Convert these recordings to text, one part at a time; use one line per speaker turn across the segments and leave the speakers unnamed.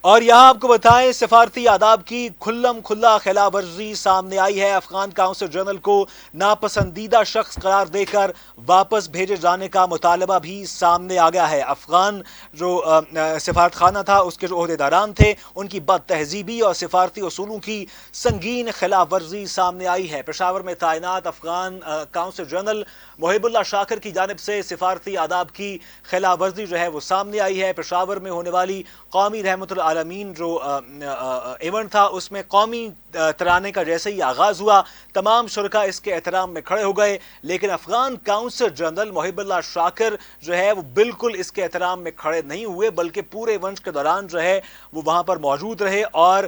اور یہاں آپ کو بتائیں سفارتی آداب کی کھلم کھلا خلاف ورزی سامنے آئی ہے۔ افغان کونسل جنرل کو ناپسندیدہ شخص قرار دے کر واپس بھیجے جانے کا مطالبہ بھی سامنے آ گیا ہے۔ افغان جو سفارت خانہ تھا اس کے جو عہدیداران تھے ان کی بد تہذیبی اور سفارتی اصولوں کی سنگین خلاف ورزی سامنے آئی ہے۔ پشاور میں تعینات افغان کونسل جنرل محب اللہ شاکر کی جانب سے سفارتی آداب کی خلاف ورزی جو ہے وہ سامنے آئی ہے۔ پشاور میں ہونے والی قومی رحمت العالمین جو ایونٹ تھا اس میں قومی ترانے کا جیسے ہی آغاز ہوا تمام شرکاء اس کے احترام میں کھڑے ہو گئے، لیکن افغان کونسل جنرل محب اللہ شاکر جو ہے وہ بالکل اس کے احترام میں کھڑے نہیں ہوئے، بلکہ پورے ایونٹ کے دوران جو ہے وہ وہاں پر موجود رہے اور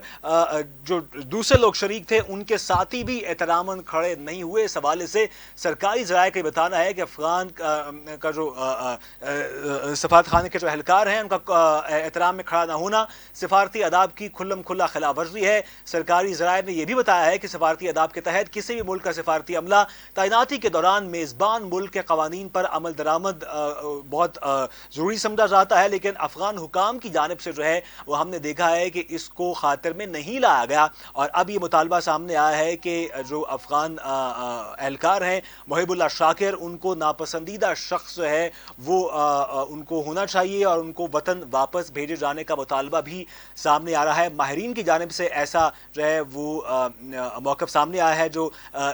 جو دوسرے لوگ شریک تھے ان کے ساتھی بھی احتراماً کھڑے نہیں ہوئے۔ اس حوالے سے سرکاری ذرائع کا یہ بتانا ہے کہ افغان کا جو سفارت خانے کے جو اہلکار ہیں ان کا احترام میں کھڑا نہ ہونا سفارتی آداب کی کھلم کھلا خلاف ورزی ہے۔ سرکاری ذرائع نے یہ بھی بتایا ہے کہ سفارتی آداب کے تحت کسی بھی ملک کا سفارتی عملہ تعیناتی کے دوران میزبان ملک کے قوانین پر عمل درآمد بہت ضروری سمجھا جاتا ہے، لیکن افغان حکام کی جانب سے جو ہے وہ ہم نے دیکھا ہے کہ اس کو خاطر میں نہیں لایا گیا، اور اب یہ مطالبہ سامنے آیا ہے کہ جو افغان اہلکار ہیں محب اللہ شاکر ان کو ناپسندیدہ شخص جو ہے وہ ان کو ہونا چاہیے اور ان کو وطن واپس بھیجے جانے کا مطالبہ بھی سامنے آ رہا ہے۔ ماہرین کی جانب سے ایسا جو ہے وہ موقف سامنے آیا ہے۔ جو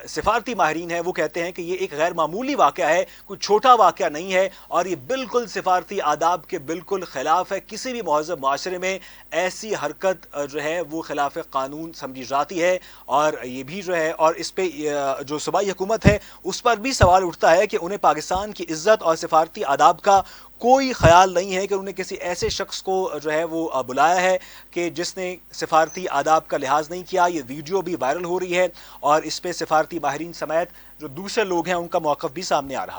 سفارتی ماہرین ہیں وہ کہتے ہیں کہ یہ ایک غیر معمولی واقعہ ہے، کوئی چھوٹا واقعہ نہیں ہے، اور یہ بالکل سفارتی آداب کے بالکل خلاف ہے۔ کسی بھی مہذب معاشرے میں ایسی حرکت جو ہے وہ خلاف قانون سمجھی جاتی ہے، اور یہ بھی جو ہے اور اس پہ جو صوبائی حکومت ہے اس پر بھی سوال اٹھتا ہے کہ انہیں پاکستان کی عزت اور سفارتی آداب کا کوئی خیال نہیں ہے کہ انہیں کسی ایسے شخص کو جو ہے وہ بلایا ہے کہ جس نے سفارتی آداب کا لحاظ نہیں کیا۔ یہ ویڈیو بھی وائرل ہو رہی ہے اور اس پہ سفارتی ماہرین سمیت جو دوسرے لوگ ہیں ان کا موقف بھی سامنے آ رہا ہے۔